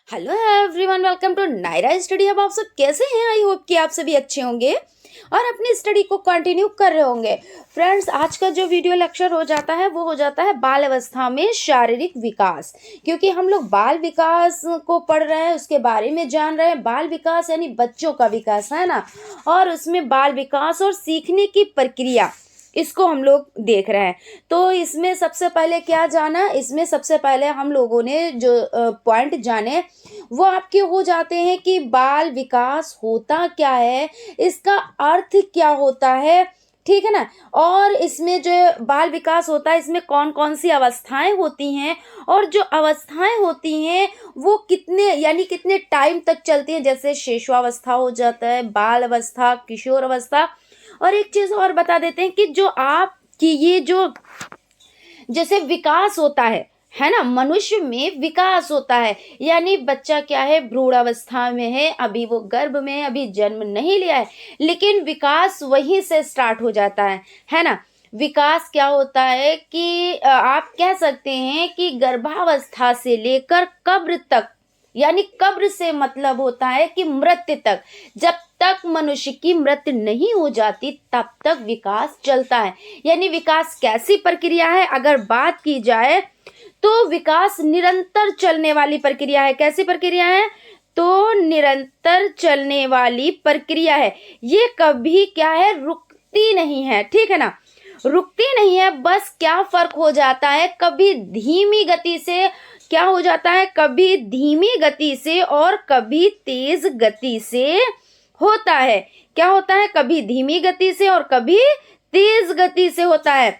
Hello everyone, welcome to Nayra study hub. आप सब कैसे हैं? आई होप कि आप सभी अच्छे होंगे और अपनी स्टडी को कंटिन्यू कर रहे होंगे। फ्रेंड्स, आज का जो वीडियो लेक्चर हो जाता है वो हो जाता है बाल अवस्था में शारीरिक विकास, क्योंकि हम लोग बाल विकास को पढ़ रहे हैं, उसके बारे में जान रहे हैं। बाल विकास यानी बच्चों का विकास है ना, और उसमें बाल विकास और सीखने की प्रक्रिया, इसको हम लोग देख रहे हैं। तो इसमें सबसे पहले क्या जाना, इसमें सबसे पहले हम लोगों ने जो पॉइंट जाने वो आपके हो जाते हैं कि बाल विकास होता क्या है, इसका अर्थ क्या होता है, ठीक है ना। और इसमें जो बाल विकास होता है इसमें कौन कौन सी अवस्थाएं होती हैं, और जो अवस्थाएं होती हैं वो कितने यानी कितने टाइम तक चलती हैं, जैसे शिशुअवस्था हो जाता है, बाल अवस्था, किशोर अवस्था। और एक चीज और बता देते हैं कि जो आपकी ये जो जैसे विकास होता है ना, मनुष्य में विकास होता है, यानी बच्चा क्या है, भ्रूण अवस्था में है, अभी वो गर्भ में है, अभी जन्म नहीं लिया है, लेकिन विकास वहीं से स्टार्ट हो जाता है ना। विकास क्या होता है कि आप कह सकते हैं कि गर्भावस्था से लेकर कब्र तक, यानी कब्र से मतलब होता है कि मृत्यु तक, जब तक मनुष्य की मृत्यु नहीं हो जाती तब तक विकास चलता है। यानी विकास कैसी प्रक्रिया है, अगर बात की जाए तो विकास निरंतर चलने वाली प्रक्रिया है। कैसी प्रक्रिया है? तो निरंतर चलने वाली प्रक्रिया है। ये कभी क्या है, रुकती नहीं है, ठीक है ना, रुकती नहीं है। बस क्या फर्क हो जाता है, कभी धीमी गति से क्या हो जाता है, कभी धीमी गति से और कभी तेज गति से होता है। क्या होता है? कभी धीमी गति से और कभी तेज गति से होता है।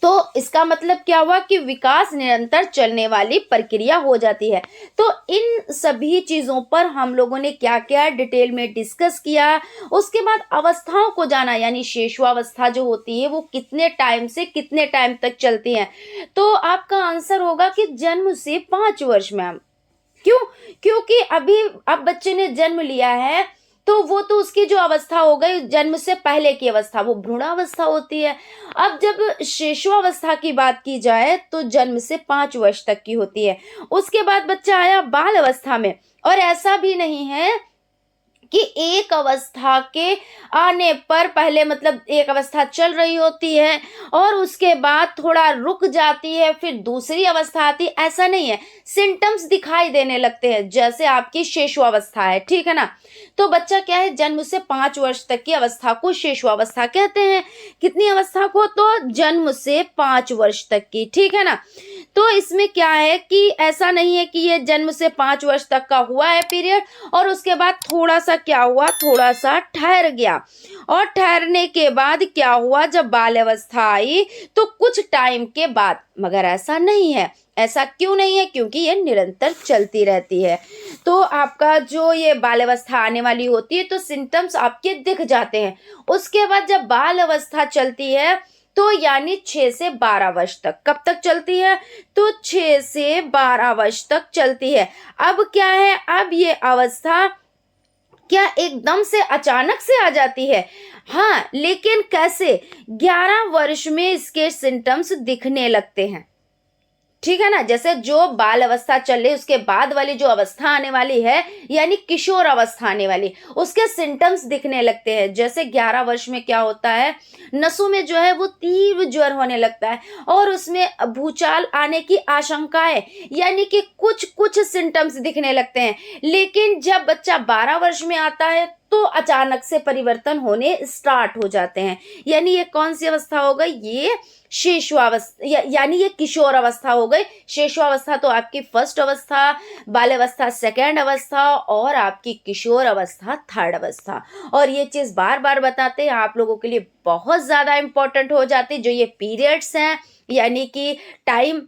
तो इसका मतलब क्या हुआ कि विकास निरंतर चलने वाली प्रक्रिया हो जाती है। तो इन सभी चीजों पर हम लोगों ने क्या क्या डिटेल में डिस्कस किया। उसके बाद अवस्थाओं को जाना, यानी शिशुअवस्था जो होती है वो कितने टाइम से कितने टाइम तक चलती है। तो आपका आंसर होगा कि जन्म से 5 वर्ष में। क्यों? क्योंकि अभी अब बच्चे ने जन्म लिया है तो वो तो उसकी जो अवस्था हो गई जन्म से पहले की अवस्था, वो भ्रूणावस्था होती है। अब जब शिशुअवस्था की बात की जाए तो जन्म से 5 वर्ष तक की होती है। उसके बाद बच्चा आया बाल अवस्था में, और ऐसा भी नहीं है कि एक अवस्था के आने पर पहले मतलब एक अवस्था चल रही होती है और उसके बाद थोड़ा रुक जाती है, फिर दूसरी अवस्था आती है, ऐसा नहीं है। सिम्टम्स दिखाई देने लगते हैं जैसे आपकी शिशुअवस्था है, ठीक है ना। तो बच्चा क्या है, जन्म से 5 वर्ष तक की अवस्था को शिशुअवस्था कहते हैं। कितनी अवस्था को? तो जन्म से 5 वर्ष तक की, ठीक है ना। तो इसमें क्या है कि ऐसा नहीं है कि ये जन्म से 5 वर्ष तक का हुआ है पीरियड और उसके बाद थोड़ा सा क्या हुआ, थोड़ा सा ठहर गया, और ठहरने के बाद क्या हुआ, जब बाल अवस्था आई तो कुछ टाइम के बाद। मगर ऐसा नहीं है। ऐसा क्यों नहीं है? क्योंकि ये निरंतर चलती रहती है। तो आपका जो ये बाल अवस्था आने वाली होती है तो सिम्टम्स आपके दिख जाते हैं। उसके बाद जब बाल अवस्था चलती है तो यानी 6 से 12 वर्ष तक। कब तक चलती है? तो 6 से 12 वर्ष तक चलती है। अब क्या है, अब ये अवस्था क्या एकदम से अचानक से आ जाती है? हाँ, लेकिन कैसे? 11 वर्ष में इसके सिम्टम्स दिखने लगते हैं, ठीक है ना। जैसे जो बाल अवस्था चल रही उसके बाद वाली जो अवस्था आने वाली है, यानी किशोर अवस्था आने वाली, उसके सिम्टम्स दिखने लगते हैं। जैसे 11 वर्ष में क्या होता है, नसों में जो है वो तीव्र ज्वर होने लगता है और उसमें भूचाल आने की आशंका है, यानी कि कुछ कुछ सिम्टम्स दिखने लगते हैं। लेकिन जब बच्चा 12 वर्ष में आता है तो अचानक से परिवर्तन होने स्टार्ट हो जाते हैं। यानी ये कौन सी अवस्था हो गई? ये शिशुअवस्था यानी ये किशोर अवस्था हो गई। शिशुअवस्था तो आपकी फर्स्ट अवस्था, बाल अवस्था सेकेंड अवस्था, और आपकी किशोर अवस्था थर्ड अवस्था। और ये चीज बार बार बताते हैं, आप लोगों के लिए बहुत ज्यादा इंपॉर्टेंट हो जाती, जो ये पीरियड्स हैं, यानी कि टाइम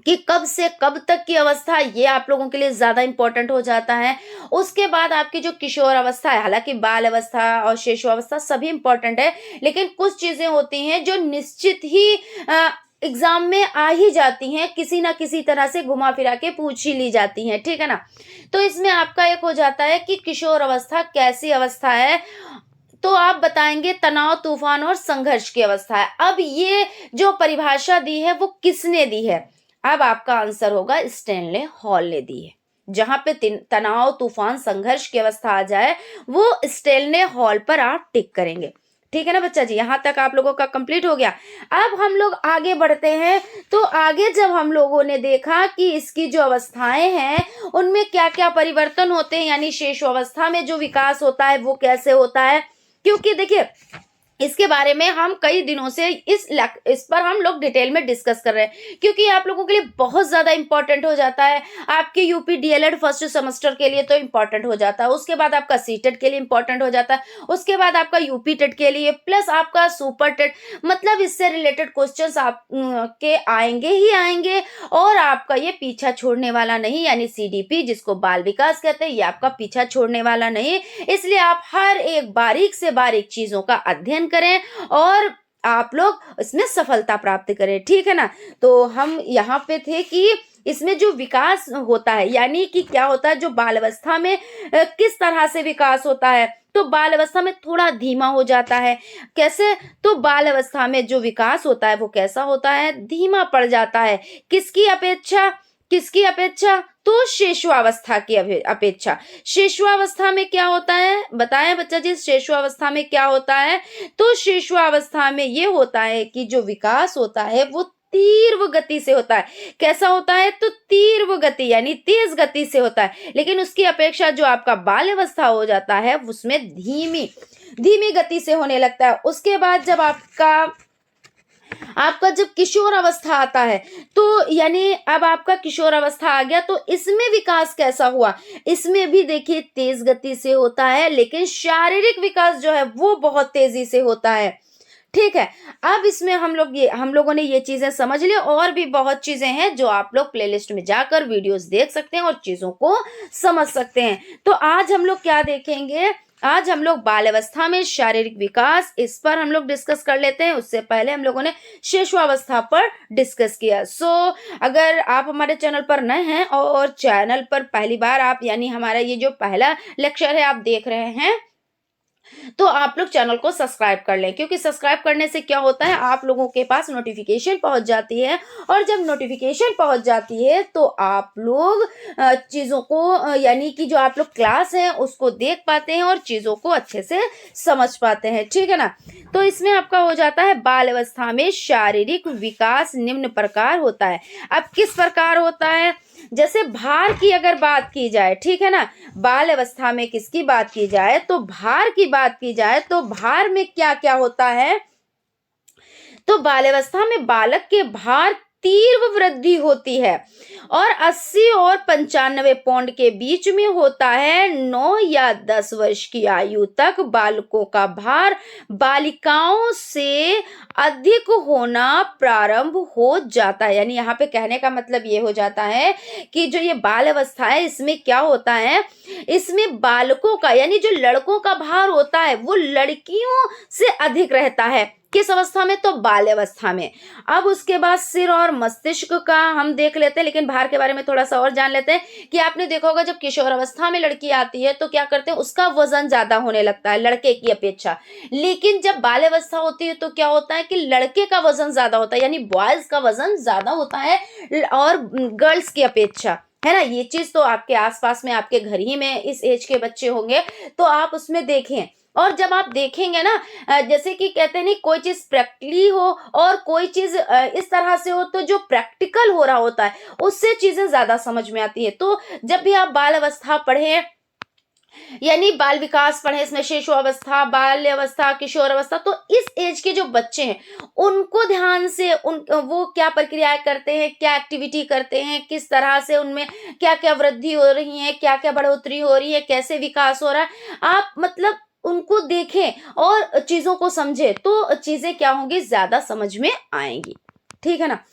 कि कब से कब तक की अवस्था, ये आप लोगों के लिए ज्यादा इंपॉर्टेंट हो जाता है। उसके बाद आपकी जो किशोर अवस्था है, हालांकि बाल अवस्था और शिशु अवस्था सभी इंपॉर्टेंट है, लेकिन कुछ चीजें होती हैं जो निश्चित ही एग्जाम में आ ही जाती हैं, किसी ना किसी तरह से घुमा फिरा के पूछ ही ली जाती हैं, ठीक है ना। तो इसमें आपका एक हो जाता है कि किशोर अवस्था कैसी अवस्था है, तो आप बताएंगे तनाव, तूफान और संघर्ष की अवस्था है। अब ये जो परिभाषा दी है वो किसने दी है? अब आपका आंसर होगा स्टैनले हॉल ने दी है। जहां पे तनाव, तूफान, संघर्ष की अवस्था आ जाए, वो स्टेनले हॉल पर आप टिक करेंगे। ठीक है ना बच्चा जी, यहाँ तक आप लोगों का कंप्लीट हो गया। अब हम लोग आगे बढ़ते हैं। तो आगे जब हम लोगों ने देखा कि इसकी जो अवस्थाएं हैं उनमें क्या क्या परिवर्तन होते हैं, यानी शेष अवस्था में जो विकास होता है वो कैसे होता है, क्योंकि देखिए इसके बारे में हम कई दिनों से इस पर हम लोग डिटेल में डिस्कस कर रहे हैं, क्योंकि आप लोगों के लिए बहुत ज़्यादा इंपॉर्टेंट हो जाता है। आपके यूपी डीएलएड फर्स्ट सेमेस्टर के लिए तो इंपॉर्टेंट हो जाता है, उसके बाद आपका सीटेट के लिए इंपॉर्टेंट हो जाता है, उसके बाद आपका यूपी टेट के लिए, प्लस आपका सुपर टेट, मतलब इससे रिलेटेड क्वेश्चंस आप के आएंगे ही आएंगे। और आपका ये पीछा छोड़ने वाला नहीं, यानी सीडीपी जिसको बाल विकास कहते हैं, ये आपका पीछा छोड़ने वाला नहीं। इसलिए आप हर एक बारीक से बारीक चीज़ों का अध्ययन करें और आप लोग इसमें सफलता प्राप्त करें। ठीक है ना। तो हम यहाँ पे थे कि इसमें जो विकास होता है, यानी कि क्या होता है, जो बाल अवस्था में किस तरह से विकास होता है, तो बाल अवस्था में थोड़ा धीमा हो जाता है। कैसे? तो बाल अवस्था में जो विकास होता है वो कैसा होता है, धीमा पड़ जाता है। किसकी अपेक्षा? किसकी अपेक्षा? तो शिशुअवस्था की अपेक्षा। शिशुअवस्था में क्या होता है, बताएं बच्चा जी, शिशुअवस्था में क्या होता है? तो शिशुअवस्था में ये होता है कि जो विकास होता है वो तीव्र गति से होता है। कैसा होता है? तो तीव्र गति, यानी तेज गति से होता है। लेकिन उसकी अपेक्षा जो आपका बाल अवस्था हो जाता है उसमें धीमी गति से होने लगता है। उसके बाद जब आपका जब किशोर अवस्था आता है, तो यानी अब आपका किशोर अवस्था आ गया, तो इसमें विकास कैसा हुआ? इसमें भी देखिए तेज गति से होता है, लेकिन शारीरिक विकास जो है वो बहुत तेजी से होता है। ठीक है। अब इसमें हम लोगों ने ये चीजें समझ ली, और भी बहुत चीजें हैं जो आप लोग प्लेलिस्ट में जाकर वीडियोस देख सकते हैं और चीजों को समझ सकते हैं। तो आज हम लोग क्या देखेंगे? आज हम लोग बाल अवस्था में शारीरिक विकास, इस पर हम लोग डिस्कस कर लेते हैं। उससे पहले हम लोगों ने शिशुअवस्था पर डिस्कस किया। अगर आप हमारे चैनल पर नए हैं और चैनल पर पहली बार आप, यानी हमारा ये जो पहला लेक्चर है आप देख रहे हैं, तो आप लोग चैनल को सब्सक्राइब कर लें, क्योंकि सब्सक्राइब करने से क्या होता है, आप लोगों के पास नोटिफिकेशन पहुंच जाती है, और जब नोटिफिकेशन पहुंच जाती है तो आप लोग चीज़ों को, यानी कि जो आप लोग क्लास है उसको देख पाते हैं और चीज़ों को अच्छे से समझ पाते हैं। ठीक है ना। तो इसमें आपका हो जाता है बाल अवस्था में शारीरिक विकास निम्न प्रकार होता है। अब किस प्रकार होता है? जैसे भार की अगर बात की जाए, ठीक है ना, बाल अवस्था में किसकी बात की जाए, तो भार की बात की जाए, तो भार में क्या क्या होता है? तो बाल अवस्था में बालक के भार तीव्र वृद्धि होती है और 80 और 95 पाउंड के बीच में होता है। 9 या 10 वर्ष की आयु तक बालकों का भार बालिकाओं से अधिक होना प्रारंभ हो जाता है। यानी यहाँ पे कहने का मतलब ये हो जाता है कि जो ये बाल अवस्था है इसमें क्या होता है, इसमें बालकों का, यानी जो लड़कों का भार होता है वो लड़कियों से अधिक रहता है। किस अवस्था में? तो बाल अवस्था में। अब उसके बाद सिर और मस्तिष्क का हम देख लेते हैं, लेकिन भार के बारे में थोड़ा सा और जान लेते हैं कि आपने देखा होगा जब किशोर अवस्था में लड़की आती है तो क्या करते हैं, उसका वजन ज्यादा होने लगता है लड़के की अपेक्षा। लेकिन जब बाल अवस्था होती है तो क्या होता है कि लड़के का वजन ज्यादा होता है, यानी बॉयज का वजन ज्यादा होता है और गर्ल्स की अपेक्षा, है ना। ये चीज तो आपके आसपास में, आपके घर ही में इस एज के बच्चे होंगे तो आप उसमें देखें। और जब आप देखेंगे ना, जैसे कि कहते हैं नहीं, कोई चीज प्रैक्टिकली हो और कोई चीज इस तरह से हो, तो जो प्रैक्टिकल हो रहा होता है उससे चीजें ज्यादा समझ में आती है। तो जब भी आप बाल अवस्था पढ़ें, यानी बाल विकास पढ़े, इसमें शिशु अवस्था, बाल्य अवस्था, किशोर अवस्था, तो इस एज के जो बच्चे हैं उनको ध्यान से वो क्या प्रक्रियाएं करते हैं, क्या एक्टिविटी करते हैं, किस तरह से उनमें क्या क्या वृद्धि हो रही है, क्या क्या बढ़ोतरी हो रही है, कैसे विकास हो रहा है, आप मतलब उनको देखें और चीजों को समझें, तो चीजें क्या होंगी, ज्यादा समझ में आएंगी। ठीक है ना।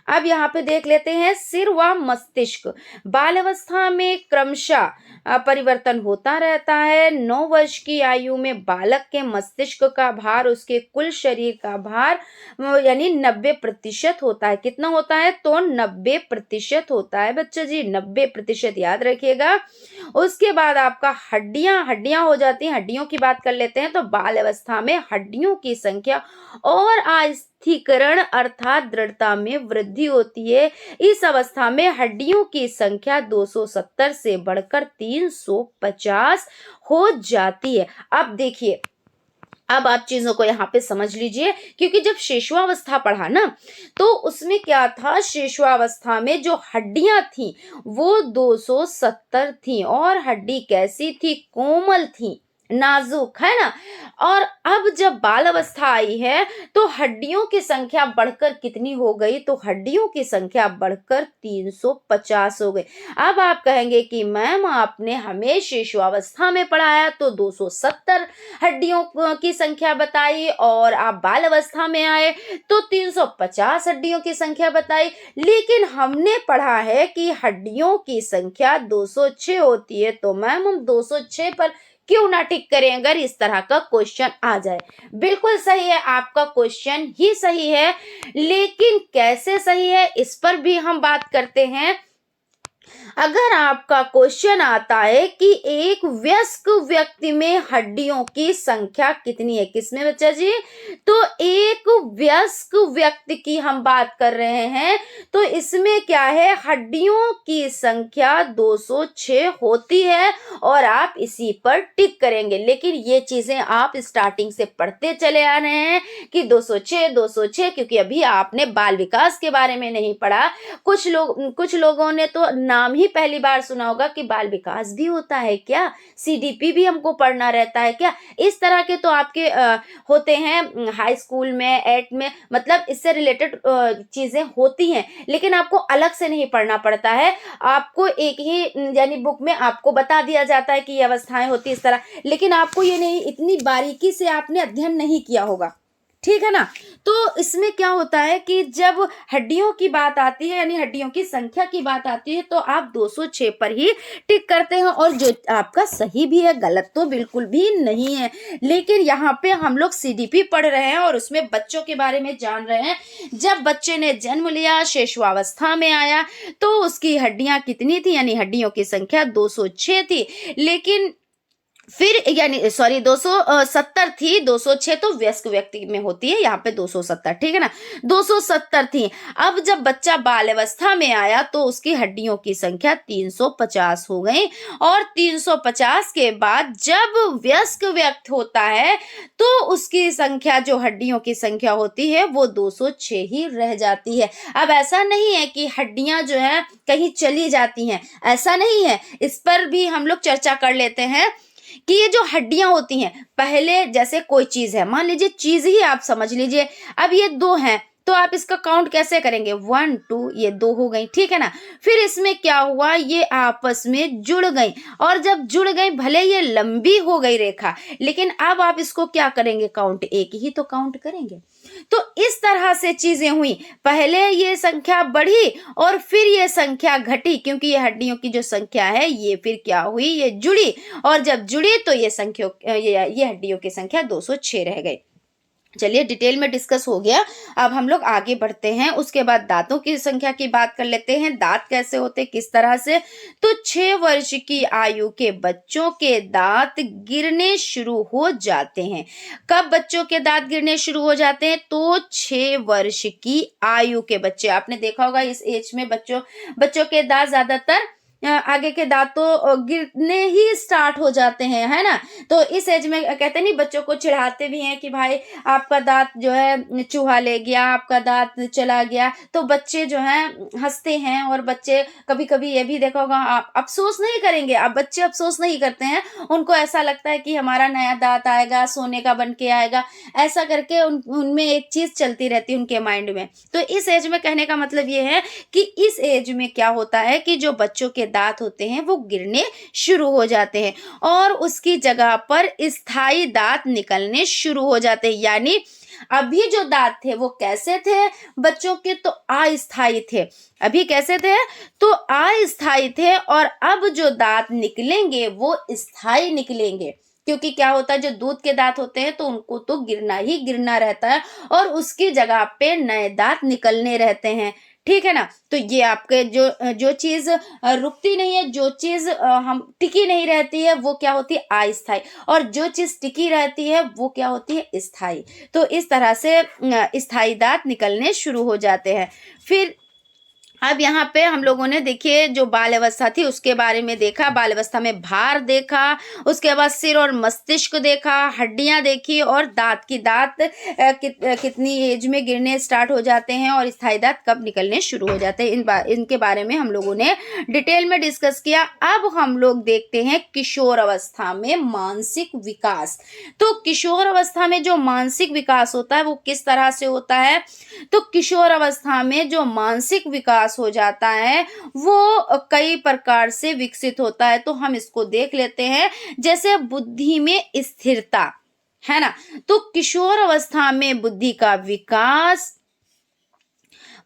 अब यहाँ पे देख लेते हैं सिर व मस्तिष्क। बाल अवस्था में क्रमशः परिवर्तन होता रहता है। 9 वर्ष की आयु में बालक के मस्तिष्क का भार उसके कुल शरीर का भार यानी 90% होता है। कितना होता है? तो 90% होता है बच्चों जी, 90% याद रखिएगा। उसके बाद आपका हड्डियां हो जाती हैं। हड्डियों की बात कर लेते हैं तो बाल अवस्था में हड्डियों की संख्या और आस्थीकरण अर्थात दृढ़ता में वृद्धि होती है। इस अवस्था में हड्डियों की संख्या 270 से बढ़कर 350 हो जाती है। अब देखिए, अब आप चीजों को यहाँ पे समझ लीजिए, क्योंकि जब शिशुआवस्था पढ़ा ना तो उसमें क्या था, शिशुआवस्था में जो हड्डियां थी वो 270 थी और हड्डी कैसी थी? कोमल थी, नाजुक, है ना। और अब जब बाल अवस्था आई है तो हड्डियों की संख्या बढ़कर कितनी हो गई? तो हड्डियों की संख्या बढ़कर 350 हो गई। अब आप कहेंगे कि मैम आपने हमें शिशुआवस्था में पढ़ाया तो 270 हड्डियों की संख्या बताई और आप बाल अवस्था में आए तो 350 हड्डियों की संख्या बताई, लेकिन हमने पढ़ा है कि हड्डियों की संख्या 206 होती है। तो मैम हम 206 पर क्यों ना टिक करें अगर इस तरह का क्वेश्चन आ जाए? बिल्कुल सही है, आपका क्वेश्चन ही सही है, लेकिन कैसे सही है इस पर भी हम बात करते हैं। अगर आपका क्वेश्चन आता है कि एक वयस्क व्यक्ति में हड्डियों की संख्या कितनी है, किसमें बच्चा जी? तो एक वयस्क व्यक्ति की हम बात कर रहे हैं, तो इसमें क्या है, हड्डियों की संख्या 206 होती है और आप इसी पर टिक करेंगे। लेकिन ये चीजें आप स्टार्टिंग से पढ़ते चले आ रहे हैं कि 206 क्योंकि अभी आपने बाल विकास के बारे में नहीं पढ़ा। कुछ लोगों ने तो नाम ही पहली बार सुना होगा कि बाल विकास भी होता है क्या, सीडीपी भी हमको पढ़ना रहता है क्या। इस तरह के तो आपके होते हैं हाई स्कूल में, 8 में, मतलब इससे रिलेटेड चीजें होती हैं, लेकिन आपको अलग से नहीं पढ़ना पड़ता है। आपको एक ही यानी बुक में आपको बता दिया जाता है कि ये अवस्थाएं होती है इस तरह, लेकिन आपको ये नहीं, इतनी बारीकी से आपने अध्ययन नहीं किया होगा, ठीक है ना। तो इसमें क्या होता है कि जब हड्डियों की बात आती है यानी हड्डियों की संख्या की बात आती है तो आप 206 पर ही टिक करते हैं, और जो आपका सही भी है, गलत तो बिल्कुल भी नहीं है। लेकिन यहाँ पे हम लोग सीडीपी पढ़ रहे हैं और उसमें बच्चों के बारे में जान रहे हैं। जब बच्चे ने जन्म लिया, शिशुआवस्था में आया, तो उसकी हड्डियां कितनी थी, यानी हड्डियों की संख्या 206 थी, लेकिन फिर यानी 270 थी, 206 तो वयस्क व्यक्ति में होती है, यहाँ पे 270, ठीक है ना, 270 थी। अब जब बच्चा बाल अवस्था में आया तो उसकी हड्डियों की संख्या 350 हो गई, और 350 के बाद जब वयस्क व्यक्ति होता है तो उसकी संख्या, जो हड्डियों की संख्या होती है, वो 206 ही रह जाती है। अब ऐसा नहीं है कि हड्डियां जो है कहीं चली जाती हैं, ऐसा नहीं है, इस पर भी हम लोग चर्चा कर लेते हैं कि ये जो हड्डियां होती हैं, पहले जैसे कोई चीज है, मान लीजिए चीज ही आप समझ लीजिए, अब ये 2 हैं तो आप इसका काउंट कैसे करेंगे? 1 2, ये 2 हो गई, ठीक है ना। फिर इसमें क्या हुआ, ये आपस में जुड़ गई, और जब जुड़ गई, भले ये लंबी हो गई रेखा, लेकिन अब आप इसको क्या करेंगे? काउंट, एक ही तो काउंट करेंगे। तो इस तरह से चीजें हुई, पहले ये संख्या बढ़ी और फिर ये संख्या घटी, क्योंकि ये हड्डियों की जो संख्या है ये फिर क्या हुई, ये जुड़ी, और जब जुड़ी तो ये हड्डियों की संख्या 206 रह गई। चलिए, डिटेल में डिस्कस हो गया, अब हम लोग आगे बढ़ते हैं। उसके बाद दांतों की संख्या की बात कर लेते हैं। दांत कैसे होते, किस तरह से? तो 6 वर्ष की आयु के बच्चों के दांत गिरने शुरू हो जाते हैं। कब बच्चों के दांत गिरने शुरू हो जाते हैं? तो 6 वर्ष की आयु के बच्चे, आपने देखा होगा इस एज में बच्चों के दांत ज्यादातर आगे के दांत तो गिरने ही स्टार्ट हो जाते हैं, है ना। तो इस एज में कहते नहीं, बच्चों को चिढ़ाते भी हैं कि भाई आपका दांत जो है चूहा ले गया, आपका दांत चला गया, तो बच्चे जो हैं हंसते हैं। और बच्चे कभी कभी ये भी देखा होगा, आप अफसोस नहीं करेंगे, अब बच्चे अफसोस नहीं करते हैं, उनको ऐसा लगता है कि हमारा नया दांत आएगा, सोने का बन के आएगा, ऐसा करके उनमें एक चीज चलती रहती है उनके माइंड में। तो इस एज में कहने का मतलब ये है कि इस एज में क्या होता है कि जो बच्चों के दांत होते हैं वो गिरने शुरू हो जाते हैं और उसकी जगह पर स्थायी दांत निकलने शुरू हो जाते हैं। यानी अभी जो दांत थे वो कैसे थे बच्चों के, तो अस्थायी थे। अभी कैसे थे, तो अस्थायी थे, और अब जो दांत निकलेंगे वो स्थायी निकलेंगे। क्योंकि क्या होता है, जो दूध के दांत होते हैं तो उनको तो गिरना ही गिरना रहता है और उसकी जगह पे नए दांत निकलने रहते हैं। ठीक है ना। तो ये आपके जो जो चीज रुकती नहीं है, जो चीज हम टिकी नहीं रहती है वो क्या होती है, अस्थायी, और जो चीज टिकी रहती है वो क्या होती है, स्थायी। तो इस तरह से स्थायी दांत निकलने शुरू हो जाते हैं। फिर अब यहाँ पे हम लोगों ने देखिए जो बाल अवस्था थी उसके बारे में देखा, बाल अवस्था में भार देखा, उसके बाद सिर और मस्तिष्क देखा, हड्डियां देखी और दांत की दांत कितनी एज में गिरने स्टार्ट हो जाते हैं और स्थायी दांत कब निकलने शुरू हो जाते हैं, इनके बारे में हम लोगों ने डिटेल में डिस्कस किया। अब हम लोग देखते हैं किशोर अवस्था में मानसिक विकास। तो किशोर अवस्था में जो मानसिक विकास होता है वो किस तरह से होता है, तो किशोर अवस्था में जो मानसिक विकास हो जाता है वो कई प्रकार से विकसित होता है। तो हम इसको देख लेते हैं। जैसे बुद्धि में स्थिरता, है ना। तो किशोर अवस्था में बुद्धि का विकास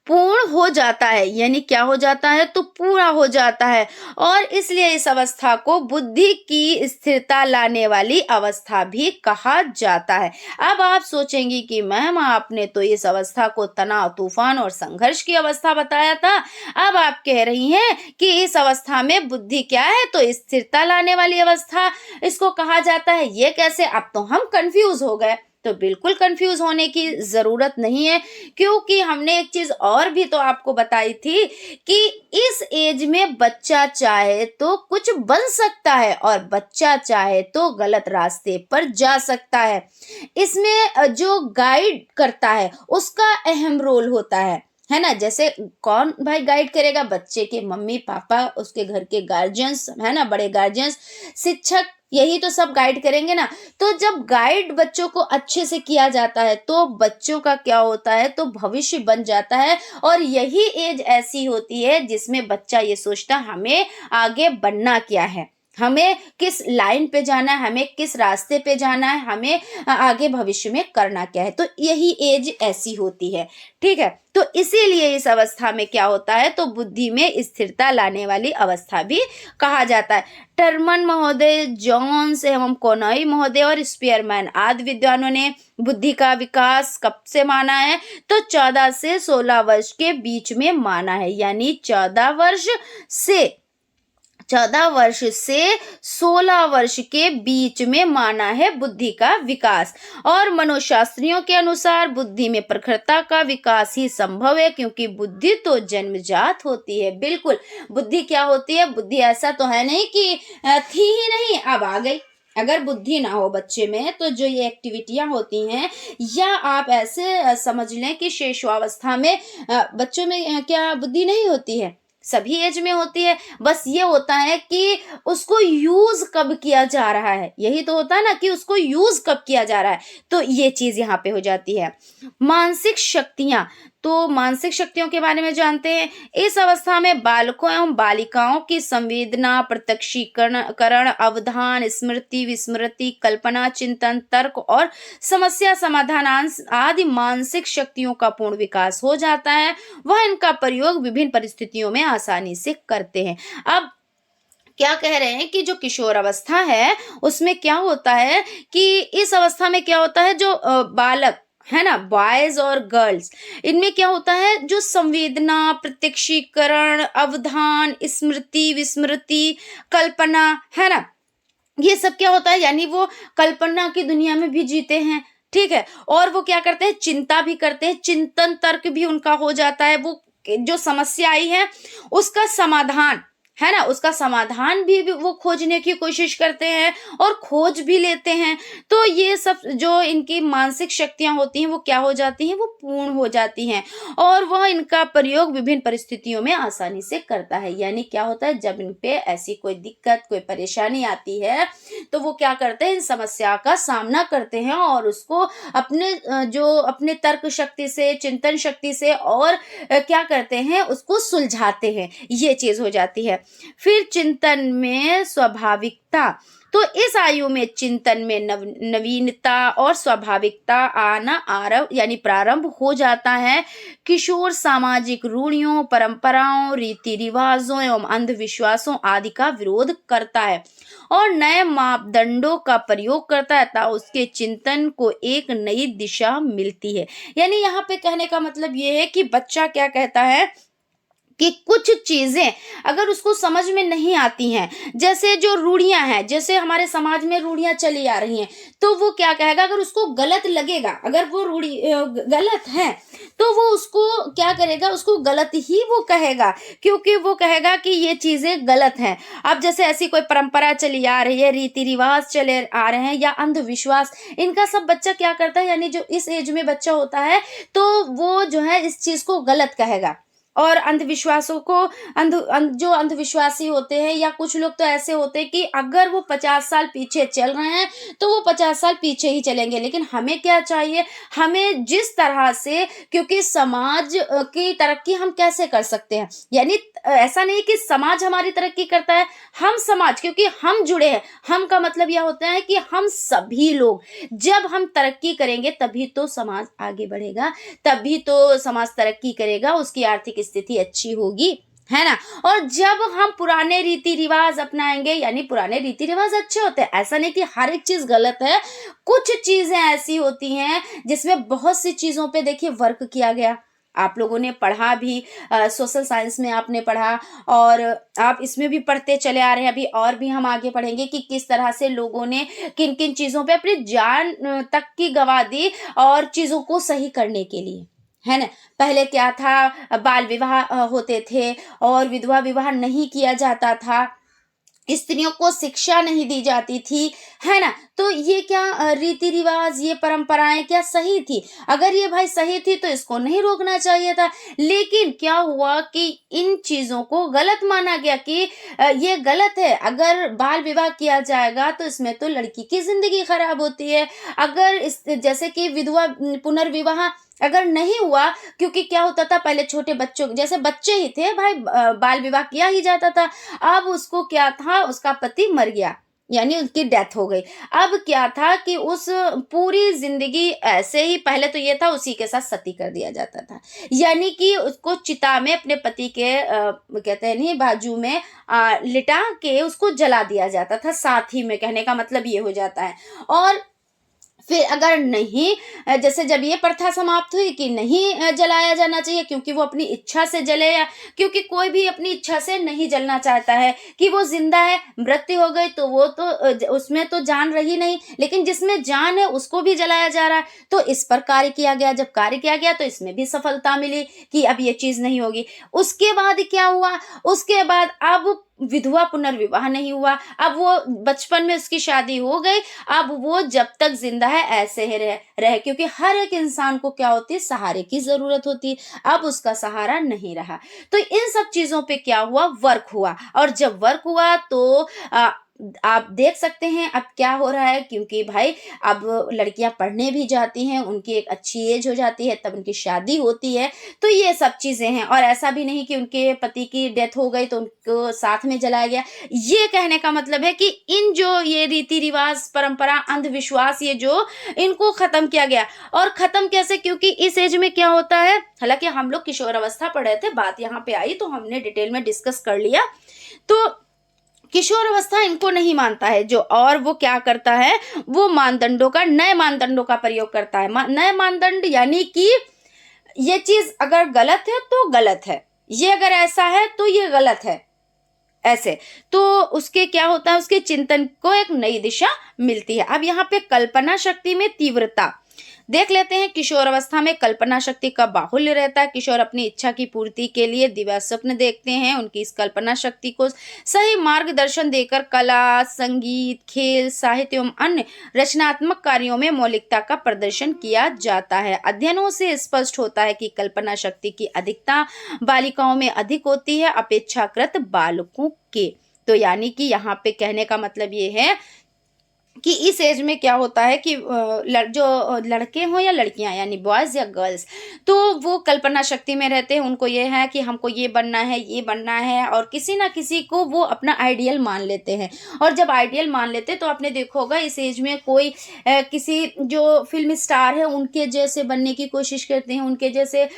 पूर्ण हो जाता है, यानी क्या हो जाता है, तो पूरा हो जाता है, और इसलिए इस अवस्था को बुद्धि की स्थिरता लाने वाली अवस्था भी कहा जाता है। अब आप सोचेंगी कि मैम आपने तो इस अवस्था को तनाव, तूफान और संघर्ष की अवस्था बताया था, अब आप कह रही हैं कि इस अवस्था में बुद्धि क्या है, तो स्थिरता लाने वाली अवस्था इसको कहा जाता है। ये कैसे, अब तो हम कंफ्यूज हो गए। तो बिल्कुल कंफ्यूज होने की जरूरत नहीं है, क्योंकि हमने एक चीज और भी तो आपको बताई थी कि इस एज में बच्चा चाहे तो कुछ बन सकता है और बच्चा चाहे तो गलत रास्ते पर जा सकता है। इसमें जो गाइड करता है उसका अहम रोल होता है ना। जैसे कौन भाई गाइड करेगा, बच्चे के मम्मी पापा, उसके घर के गार्जियंस, है ना, बड़े गार्जियंस, शिक्षक, यही तो सब गाइड करेंगे ना। तो जब गाइड बच्चों को अच्छे से किया जाता है तो बच्चों का क्या होता है, तो भविष्य बन जाता है। और यही एज ऐसी होती है जिसमें बच्चा ये सोचता है हमें आगे बढ़ना क्या है, हमें किस लाइन पे जाना है, हमें किस रास्ते पे जाना है, हमें आगे भविष्य में करना क्या है। तो यही एज ऐसी होती है। ठीक है। तो इसीलिए इस अवस्था में क्या होता है, तो बुद्धि में स्थिरता लाने वाली अवस्था भी कहा जाता है। टर्मन महोदय, जॉन्स एवं कोनॉई महोदय और स्पीयरमैन आदि विद्वानों ने बुद्धि का विकास कब से माना है, तो 14 से 16 वर्ष के बीच में माना है। यानी 14 वर्ष से 16 वर्ष के बीच में माना है बुद्धि का विकास। और मनोशास्त्रियों के अनुसार बुद्धि में प्रखरता का विकास ही संभव है, क्योंकि बुद्धि तो जन्मजात होती है। बिल्कुल, बुद्धि क्या होती है, बुद्धि ऐसा तो है नहीं कि थी ही नहीं अब आ गई। अगर बुद्धि ना हो बच्चे में तो जो ये एक्टिविटियां होती हैं, या आप ऐसे समझ लें कि शैशवावस्था में बच्चों में क्या बुद्धि नहीं होती है, सभी एज में होती है। बस ये होता है कि उसको यूज कब किया जा रहा है, यही तो होता है ना कि उसको यूज कब किया जा रहा है। तो ये चीज यहाँ पे हो जाती है। मानसिक शक्तियां, तो मानसिक शक्तियों के बारे में जानते हैं। इस अवस्था में बालकों एवं बालिकाओं की संवेदना, प्रत्यक्षीकरण, अवधान, स्मृति, विस्मृति, कल्पना, चिंतन, तर्क और समस्या समाधान आदि मानसिक शक्तियों का पूर्ण विकास हो जाता है। वह इनका प्रयोग विभिन्न परिस्थितियों में आसानी से करते हैं। अब क्या कह रहे हैं कि जो किशोर अवस्था है उसमें क्या होता है कि इस अवस्था में क्या होता है, जो बालक है ना, बॉयज और गर्ल्स, इनमें क्या होता है, जो संवेदना, प्रत्यक्षीकरण, अवधान, स्मृति, विस्मृति, कल्पना, है ना, ये सब क्या होता है, यानी वो कल्पना की दुनिया में भी जीते हैं। ठीक है। और वो क्या करते हैं, चिंता भी करते हैं, चिंतन तर्क भी उनका हो जाता है। वो जो समस्या आई है उसका समाधान, है ना, उसका समाधान भी वो खोजने की कोशिश करते हैं और खोज भी लेते हैं। तो ये सब जो इनकी मानसिक शक्तियां होती हैं वो क्या हो जाती हैं, वो पूर्ण हो जाती हैं, और वह इनका प्रयोग विभिन्न परिस्थितियों में आसानी से करता है। यानी क्या होता है, जब इन पे ऐसी कोई दिक्कत, कोई परेशानी आती है तो वो क्या करते हैं, इन समस्या का सामना करते हैं और उसको अपने तर्क शक्ति से, चिंतन शक्ति से और क्या करते हैं, उसको सुलझाते हैं। ये चीज हो जाती है। फिर चिंतन में स्वाभाविकता, तो इस आयु में चिंतन में नवीनता और स्वाभाविकता आना आरंभ यानी प्रारंभ हो जाता है। किशोर सामाजिक रूढ़ियों, परंपराओं, रीति रिवाजों एवं अंधविश्वासों आदि का विरोध करता है और नए मापदंडों का प्रयोग करता है, तथा उसके चिंतन को एक नई दिशा मिलती है। यानी यहाँ पे कहने का मतलब ये है कि बच्चा क्या कहता है कि कुछ चीजें अगर उसको समझ में नहीं आती हैं, जैसे जो रूढ़ियां हैं, जैसे हमारे समाज में रूढ़ियां चली आ रही हैं, तो वो क्या कहेगा, अगर उसको गलत लगेगा, अगर वो रूढ़ी गलत है तो वो उसको क्या करेगा, उसको गलत ही वो कहेगा, क्योंकि वो कहेगा कि ये चीजें गलत हैं। अब जैसे ऐसी कोई परंपरा चली आ रही है, रीति रिवाज चले आ रहे हैं या अंधविश्वास, इनका सब बच्चा क्या करता है, यानी जो इस एज में बच्चा होता है तो वो जो है इस चीज को गलत कहेगा। और अंधविश्वासों को जो अंधविश्वासी होते हैं, या कुछ लोग तो ऐसे होते हैं कि अगर वो 50 साल पीछे चल रहे हैं तो वो 50 साल पीछे ही चलेंगे। लेकिन हमें क्या चाहिए, हमें जिस तरह से, क्योंकि समाज की तरक्की हम कैसे कर सकते हैं, यानी ऐसा नहीं कि समाज हमारी तरक्की करता है, हम समाज, क्योंकि हम जुड़े हैं, हम का मतलब यह होता है कि हम सभी लोग जब हम तरक्की करेंगे तभी तो समाज आगे बढ़ेगा, तभी तो समाज तरक्की करेगा, उसकी आर्थिक स्थिति अच्छी होगी, है ना। और जब हम पुराने रीति रिवाज अपनाएंगे, यानी पुराने रीति रिवाज अच्छे होते हैं, ऐसा नहीं कि हर एक चीज गलत है, कुछ चीजें ऐसी होती हैं जिसमें बहुत सी चीजों पे देखिए वर्क किया गया। आप लोगों ने पढ़ा भी, सोशल साइंस में आपने पढ़ा और आप इसमें भी पढ़ते चले आ रहे हैं, अभी और भी हम आगे पढ़ेंगे कि किस तरह से लोगों ने किन किन चीजों पे अपनी जान तक की गंवा दी और चीजों को सही करने के लिए, है ना। पहले क्या था, बाल विवाह होते थे और विधवा विवाह नहीं किया जाता था, स्त्रियों को शिक्षा नहीं दी जाती थी, है ना। तो ये क्या रीति रिवाज, ये परंपराएं क्या सही थी? अगर ये भाई सही थी तो इसको नहीं रोकना चाहिए था। लेकिन क्या हुआ कि इन चीजों को गलत माना गया कि ये गलत है, अगर बाल विवाह किया जाएगा तो इसमें तो लड़की की जिंदगी खराब होती है। अगर इस जैसे कि विधवा पुनर्विवाह अगर नहीं हुआ, क्योंकि क्या होता था पहले छोटे बच्चों जैसे बच्चे ही थे भाई, बाल विवाह किया ही जाता था। अब उसको क्या था, उसका पति मर गया, यानी उसकी डेथ हो गई। अब क्या था कि उस पूरी जिंदगी ऐसे ही, पहले तो ये था उसी के साथ सती कर दिया जाता था, यानी कि उसको चिता में अपने पति के कहते हैं नहीं बाजू में लिटा के उसको जला दिया जाता था साथ ही में, कहने का मतलब ये हो जाता है। और फिर अगर नहीं, जैसे जब ये प्रथा समाप्त हुई कि नहीं जलाया जाना चाहिए क्योंकि वो अपनी इच्छा से जले, या क्योंकि कोई भी अपनी इच्छा से नहीं जलना चाहता है कि वो जिंदा है, मृत्यु हो गई तो वो तो उसमें तो जान रही नहीं, लेकिन जिसमें जान है उसको भी जलाया जा रहा है। तो इस पर कार्य किया गया, जब कार्य किया गया तो इसमें भी सफलता मिली कि अब ये चीज नहीं होगी। उसके बाद क्या हुआ, उसके बाद अब विधवा पुनर्विवाह नहीं हुआ, अब वो बचपन में उसकी शादी हो गई, अब वो जब तक जिंदा है ऐसे ही रहे, क्योंकि हर एक इंसान को क्या होती है, सहारे की जरूरत होती है। अब उसका सहारा नहीं रहा, तो इन सब चीजों पे क्या हुआ, वर्क हुआ। और जब वर्क हुआ तो आप देख सकते हैं अब क्या हो रहा है, क्योंकि भाई अब लड़कियां पढ़ने भी जाती हैं, उनकी एक अच्छी एज हो जाती है, तब उनकी शादी होती है। तो ये सब चीजें हैं, और ऐसा भी नहीं कि उनके पति की डेथ हो गई तो उनको साथ में जलाया गया। ये कहने का मतलब है कि इन जो ये रीति रिवाज, परंपरा, अंधविश्वास, ये जो इनको खत्म किया गया। और खत्म कैसे, क्योंकि इस एज में क्या होता है, हालांकि हम लोग किशोर अवस्था पढ़ रहे थे, बात यहाँ पे आई तो हमने डिटेल में डिस्कस कर लिया। तो किशोर अवस्था इनको नहीं मानता है जो, और वो क्या करता है, वो मानदंडों का, नए मानदंडों का प्रयोग करता है। नए मानदंड यानी कि ये चीज अगर गलत है तो गलत है, ये अगर ऐसा है तो ये गलत है, ऐसे। तो उसके क्या होता है, उसके चिंतन को एक नई दिशा मिलती है। अब यहाँ पे कल्पना शक्ति में तीव्रता देख लेते हैं। किशोर अवस्था में कल्पना शक्ति का बाहुल्य रहता है। किशोर अपनी इच्छा की पूर्ति के लिए दिव्य स्वप्न देखते हैं। उनकी इस कल्पना शक्ति को सही मार्गदर्शन देकर कला, संगीत, खेल, साहित्य एवं अन्य रचनात्मक कार्यों में मौलिकता का प्रदर्शन किया जाता है। अध्ययनों से स्पष्ट होता है कि कल्पना शक्ति की अधिकता बालिकाओं में अधिक होती है अपेक्षाकृत बालकों के। तो यानी कि यहाँ पे कहने का मतलब ये है कि इस एज में क्या होता है कि जो लड़के हों या लड़कियां यानी बॉयज़ या गर्ल्स, तो वो कल्पना शक्ति में रहते हैं। उनको ये है कि हमको ये बनना है, ये बनना है, और किसी ना किसी को वो अपना आइडियल मान लेते हैं। और जब आइडियल मान लेते हैं तो आपने देखा होगा इस एज में कोई किसी जो फ़िल्म स्टार है उनके जैसे बनने की कोशिश करते हैं, उनके जैसे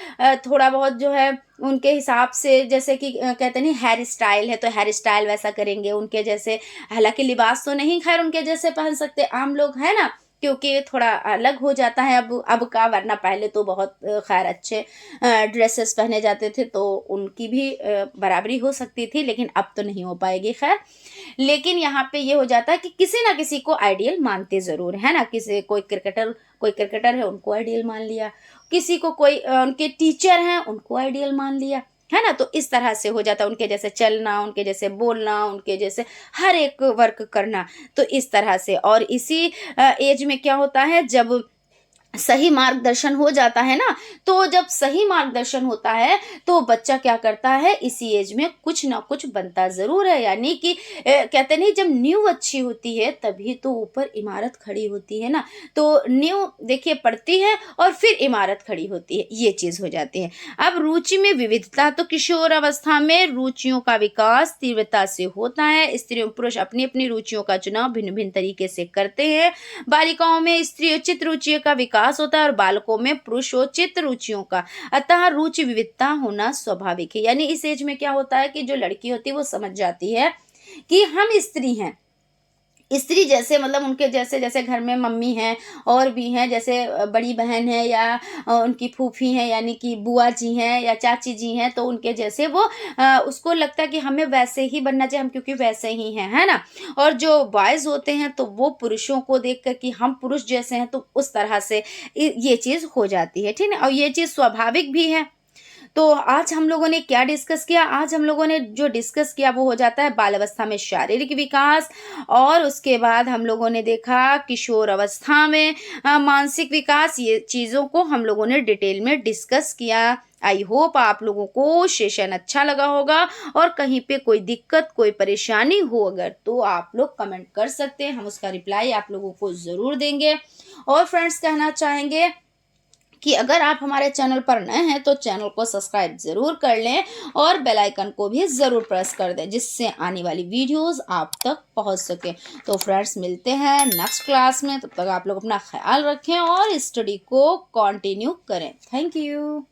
थोड़ा बहुत जो है उनके हिसाब से, जैसे कि कहते नहीं हेयर स्टाइल है तो हेयर स्टाइल वैसा करेंगे उनके जैसे। हालाँकि लिबास तो नहीं ख़ैर उनके जैसे पहन सकते आम लोग, है ना? क्योंकि थोड़ा अलग हो जाता है अब का, वरना पहले तो बहुत ख़ैर अच्छे ड्रेसेस पहने जाते थे तो उनकी भी बराबरी हो सकती थी, लेकिन अब तो नहीं हो पाएगी ख़ैर। लेकिन यहाँ पे ये हो जाता है कि किसी ना किसी को आइडियल मानते ज़रूर, है ना? किसी कोई क्रिकेटर है उनको आइडियल मान लिया, किसी को कोई उनके टीचर हैं उनको आइडियल मान लिया, है ना? तो इस तरह से हो जाता है, उनके जैसे चलना, उनके जैसे बोलना, उनके जैसे हर एक वर्क करना, तो इस तरह से। और इसी एज में क्या होता है, जब सही मार्गदर्शन हो जाता है ना, तो जब सही मार्गदर्शन होता है तो बच्चा क्या करता है, इसी एज में कुछ ना कुछ बनता ज़रूर है। यानी कि कहते नहीं, जब नींव अच्छी होती है तभी तो ऊपर इमारत खड़ी होती है ना। तो नींव देखिए पड़ती है और फिर इमारत खड़ी होती है, ये चीज़ हो जाती है। अब रुचि में विविधता, तो किशोर अवस्था में रुचियों का विकास तीव्रता से होता है। स्त्री और पुरुष अपनी अपनी रुचियों का चुनाव भिन्न भिन्न तरीके से करते हैं। बालिकाओं में स्त्रियोचित रुचियों का विकास होता है और बालकों में पुरुषोचित रुचियों का। अतः रुचि विविधता होना स्वाभाविक है। यानी इस एज में क्या होता है कि जो लड़की होती है वो समझ जाती है कि हम स्त्री हैं, स्त्री जैसे मतलब उनके जैसे, जैसे घर में मम्मी हैं और भी हैं, जैसे बड़ी बहन है या उनकी फूफी हैं यानी कि बुआ जी हैं या चाची जी हैं, तो उनके जैसे वो उसको लगता है कि हमें वैसे ही बनना चाहिए, हम क्योंकि वैसे ही हैं, है ना? और जो बॉयज़ होते हैं तो वो पुरुषों को देख कर कि हम पुरुष जैसे हैं, तो उस तरह से ये चीज़ हो जाती है, ठीक है? और ये चीज़ स्वाभाविक भी है। तो आज हम लोगों ने क्या डिस्कस किया? आज हम लोगों ने जो डिस्कस किया वो हो जाता है बाल अवस्था में शारीरिक विकास, और उसके बाद हम लोगों ने देखा किशोर अवस्था में मानसिक विकास। ये चीज़ों को हम लोगों ने डिटेल में डिस्कस किया। आई होप आप लोगों को सेशन अच्छा लगा होगा, और कहीं पे कोई दिक्कत, कोई परेशानी हो अगर, तो आप लोग कमेंट कर सकते हैं, हम उसका रिप्लाई आप लोगों को ज़रूर देंगे। और फ्रेंड्स कहना चाहेंगे कि अगर आप हमारे चैनल पर नए हैं तो चैनल को सब्सक्राइब ज़रूर कर लें और बेल आइकन को भी ज़रूर प्रेस कर दें, जिससे आने वाली वीडियोस आप तक पहुंच सके। तो फ्रेंड्स मिलते हैं नेक्स्ट क्लास में, तब तक आप लोग अपना ख्याल रखें और स्टडी को कंटिन्यू करें। Thank you.